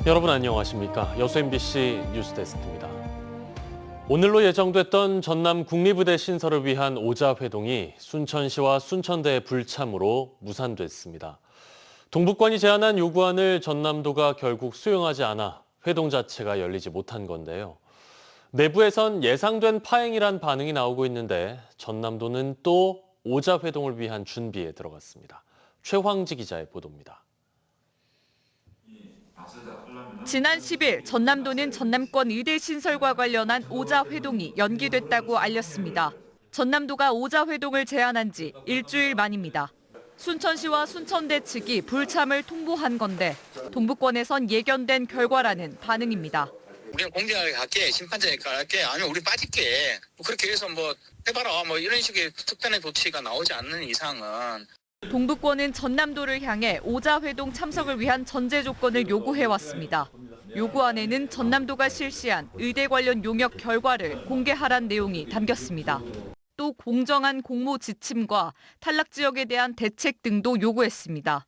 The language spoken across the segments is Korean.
여러분 안녕하십니까? 여수 MBC 뉴스데스크입니다. 오늘로 예정됐던 전남 국립의대 신설을 위한 오자회동이 순천시와 순천대의 불참으로 무산됐습니다. 동북권이 제안한 요구안을 전남도가 결국 수용하지 않아 회동 자체가 열리지 못한 건데요. 내부에선 예상된 파행이란 반응이 나오고 있는데 전남도는 또 오자회동을 위한 준비에 들어갔습니다. 최황지 기자의 보도입니다. 지난 10일 전남도는 전남권 의대 신설과 관련한 오자회동이 연기됐다고 알렸습니다. 전남도가 오자회동을 제안한 지 일주일 만입니다. 순천시와 순천대 측이 불참을 통보한 건데 동북권에선 예견된 결과라는 반응입니다. 우리는 공정하게 갈게, 심판자에 갈게, 아니면 우리 빠질게. 그렇게 해서 해봐라, 이런 식의 특단의 조치가 나오지 않는 이상은. 동북권은 전남도를 향해 오자회동 참석을 위한 전제 조건을 요구해왔습니다. 요구안에는 전남도가 실시한 의대 관련 용역 결과를 공개하란 내용이 담겼습니다. 또 공정한 공모 지침과 탈락 지역에 대한 대책 등도 요구했습니다.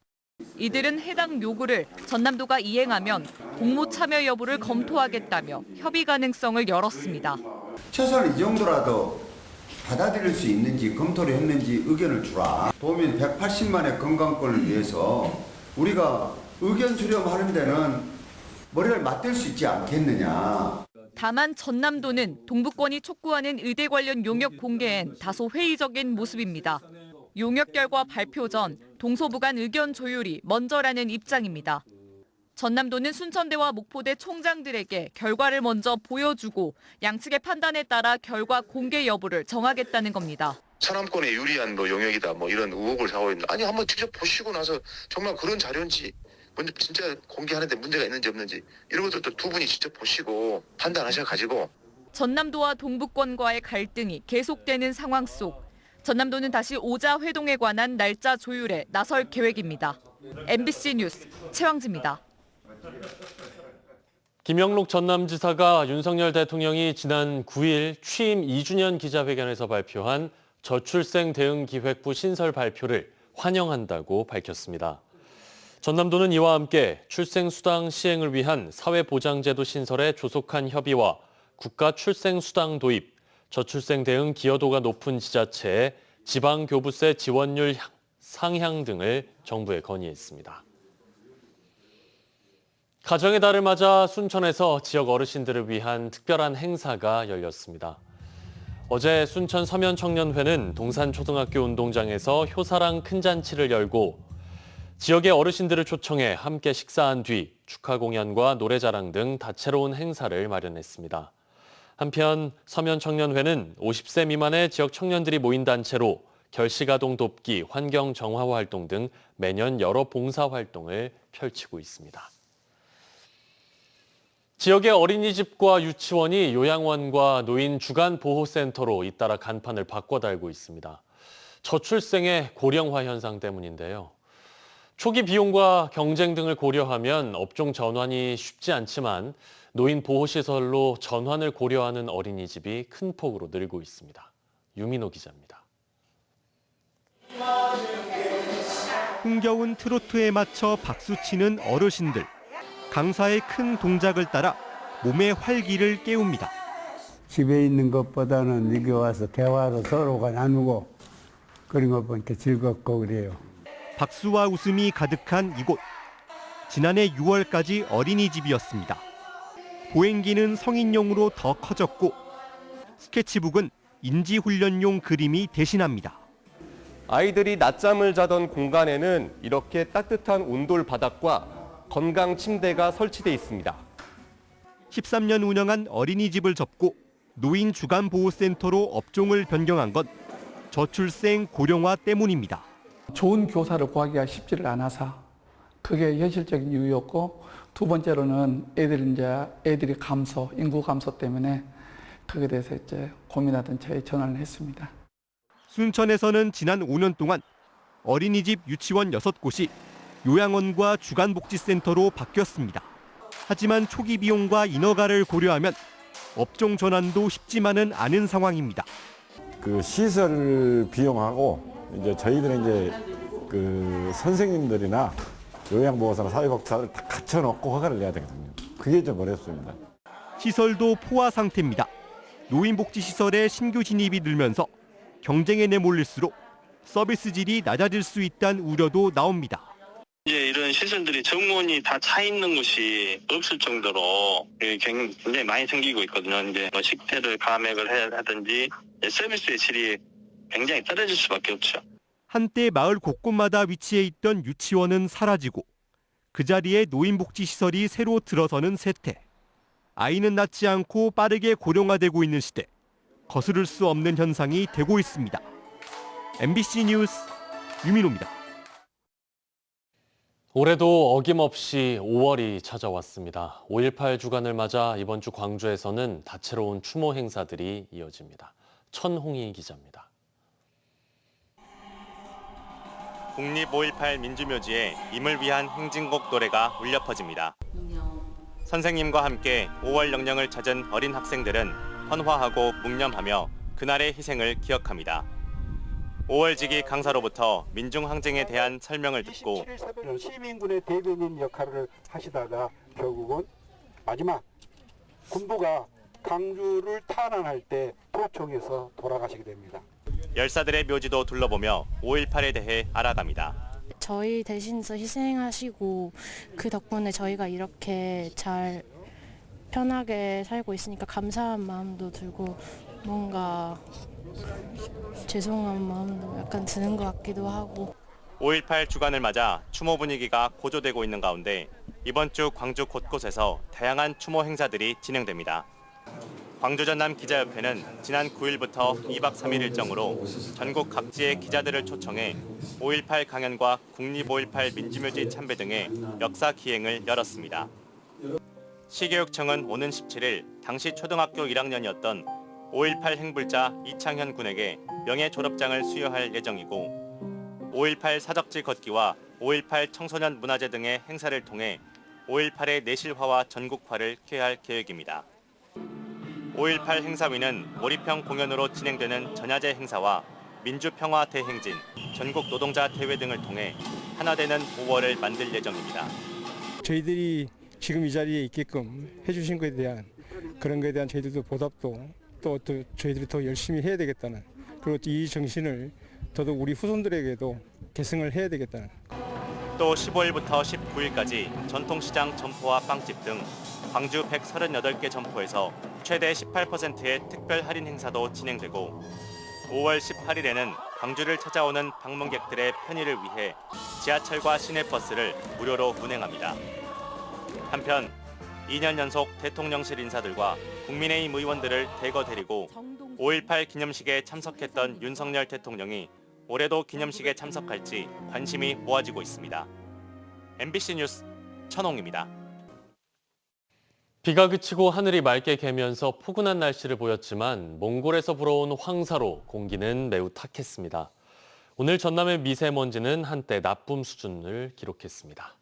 이들은 해당 요구를 전남도가 이행하면 공모 참여 여부를 검토하겠다며 협의 가능성을 열었습니다. 최소한 이 정도라도 받아들일 수 있는지 검토를 했는지 의견을 주라. 도민 180만의 건강권을 위해서 우리가 의견 수렴하는 데는 머리를 맞댈 수 있지 않겠느냐. 다만 전남도는 동북권이 촉구하는 의대 관련 용역 공개엔 다소 회의적인 모습입니다. 용역 결과 발표 전 동서부 간 의견 조율이 먼저라는 입장입니다. 전남도는 순천대와 목포대 총장들에게 결과를 먼저 보여주고 양측의 판단에 따라 결과 공개 여부를 정하겠다는 겁니다. 서남권에 유리한 영역이다 이런 의혹을 사고 있는데 아니 한번 직접 보시고 나서 정말 그런 자료인지 먼저 진짜 공개하는데 문제가 있는지 없는지 이런 것들도 두 분이 직접 보시고 판단하셔가지고. 전남도와 동북권과의 갈등이 계속되는 상황 속 전남도는 다시 오자회동에 관한 날짜 조율에 나설 계획입니다. MBC 뉴스 최황지입니다. 김영록 전남지사가 윤석열 대통령이 지난 9일 취임 2주년 기자회견에서 발표한 저출생 대응기획부 신설 발표를 환영한다고 밝혔습니다. 전남도는 이와 함께 출생수당 시행을 위한 사회보장제도 신설에 조속한 협의와 국가 출생수당 도입, 저출생 대응 기여도가 높은 지자체의 지방교부세 지원율 상향 등을 정부에 건의했습니다. 가정의 달을 맞아 순천에서 지역 어르신들을 위한 특별한 행사가 열렸습니다. 어제 순천 서면청년회는 동산초등학교 운동장에서 효사랑 큰 잔치를 열고 지역의 어르신들을 초청해 함께 식사한 뒤 축하 공연과 노래자랑 등 다채로운 행사를 마련했습니다. 한편 서면청년회는 50세 미만의 지역 청년들이 모인 단체로 결식아동 돕기, 환경 정화 활동 등 매년 여러 봉사 활동을 펼치고 있습니다. 지역의 어린이집과 유치원이 요양원과 노인 주간보호센터로 잇따라 간판을 바꿔 달고 있습니다. 저출생의 고령화 현상 때문인데요. 초기 비용과 경쟁 등을 고려하면 업종 전환이 쉽지 않지만 노인 보호시설로 전환을 고려하는 어린이집이 큰 폭으로 늘고 있습니다. 유민호 기자입니다. 흥겨운 트로트에 맞춰 박수치는 어르신들. 강사의 큰 동작을 따라 몸의 활기를 깨웁니다. 집에 있는 것보다는 여기 와서 대화로 서로가 나누고 그런 거 보니까 즐겁고 그래요. 박수와 웃음이 가득한 이곳. 지난해 6월까지 어린이집이었습니다. 보행기는 성인용으로 더 커졌고 스케치북은 인지훈련용 그림이 대신합니다. 아이들이 낮잠을 자던 공간에는 이렇게 따뜻한 온돌 바닥과 건강 침대가 설치돼 있습니다. 13년 운영한 어린이집을 접고 노인 주간보호센터로 업종을 변경한 건 저출생 고령화 때문입니다. 좋은 교사를 구하기가 쉽지를 않아서 그게 현실적인 이유였고 두 번째로는 애들이 인구 감소 때문에 그에 대해서 고민하던 차에 전환을 했습니다. 순천에서는 지난 5년 동안 어린이집 유치원 6곳이 요양원과 주간복지센터로 바뀌었습니다. 하지만 초기 비용과 인허가를 고려하면 업종 전환도 쉽지만은 않은 상황입니다. 그 시설 비용하고 이제 저희들은 이제 그 선생님들이나 요양보호사나 사회복지사를 다 갖춰놓고 허가를 내야 되거든요. 그게 좀 어렵습니다. 시설도 포화 상태입니다. 노인복지시설의 신규 진입이 늘면서 경쟁에 내몰릴수록 서비스 질이 낮아질 수 있다는 우려도 나옵니다. 이제 이런 시설들이 정원이 다 차 있는 곳이 없을 정도로 굉장히 많이 생기고 있거든요. 이제 뭐 식대를 감액을 해야 하든지 서비스의 질이 굉장히 떨어질 수밖에 없죠. 한때 마을 곳곳마다 위치해 있던 유치원은 사라지고 그 자리에 노인복지시설이 새로 들어서는 세태. 아이는 낳지 않고 빠르게 고령화되고 있는 시대. 거스를 수 없는 현상이 되고 있습니다. MBC 뉴스 유민호입니다. 올해도 어김없이 5월이 찾아왔습니다. 5.18 주간을 맞아 이번 주 광주에서는 다채로운 추모 행사들이 이어집니다. 천홍희 기자입니다. 국립 5.18 민주묘지에 임을 위한 행진곡 노래가 울려 퍼집니다. 선생님과 함께 5월 영령을 찾은 어린 학생들은 헌화하고 묵념하며 그날의 희생을 기억합니다. 5월지기 강사로부터 민중항쟁에 대한 설명을 듣고 시민군의 대변인 역할을 하시다가 결국은 마지막 군부가 강주를 탄환할 때 도청에서 돌아가시게 됩니다. 열사들의 묘지도 둘러보며 5.18에 대해 알아갑니다. 저희 대신해서 희생하시고 그 덕분에 저희가 이렇게 잘 편하게 살고 있으니까 감사한 마음도 들고 뭔가 죄송한 마음도 약간 드는 것 같기도 하고. 5.18 주간을 맞아 추모 분위기가 고조되고 있는 가운데 이번 주 광주 곳곳에서 다양한 추모 행사들이 진행됩니다. 광주 전남 기자협회는 지난 9일부터 2박 3일 일정으로 전국 각지의 기자들을 초청해 5.18 강연과 국립 5.18 민주묘지 참배 등의 역사 기행을 열었습니다. 시교육청은 오는 17일 당시 초등학교 1학년이었던 5.18 행불자 이창현 군에게 명예 졸업장을 수여할 예정이고 5.18 사적지 걷기와 5.18 청소년 문화제 등의 행사를 통해 5.18의 내실화와 전국화를 쾌할 계획입니다. 5.18 행사위는 몰입형 공연으로 진행되는 전야제 행사와 민주평화 대행진, 전국 노동자 대회 등을 통해 하나 되는 5월을 만들 예정입니다. 저희들이 지금 이 자리에 있게끔 해주신 것에 대한 그런 것에 대한 저희들도 보답도 또 저희들이 더 열심히 해야 되겠다는, 그리고 이 정신을 더더욱 우리 후손들에게도 계승을 해야 되겠다는. 또 15일부터 19일까지 전통시장 점포와 빵집 등 광주 138개 점포에서 최대 18%의 특별 할인 행사도 진행되고 5월 18일에는 광주를 찾아오는 방문객들의 편의를 위해 지하철과 시내버스를 무료로 운행합니다. 한편 2년 연속 대통령실 인사들과 국민의힘 의원들을 대거 데리고 5.18 기념식에 참석했던 윤석열 대통령이 올해도 기념식에 참석할지 관심이 모아지고 있습니다. MBC 뉴스 천홍입니다. 비가 그치고 하늘이 맑게 개면서 포근한 날씨를 보였지만 몽골에서 불어온 황사로 공기는 매우 탁했습니다. 오늘 전남의 미세먼지는 한때 나쁨 수준을 기록했습니다.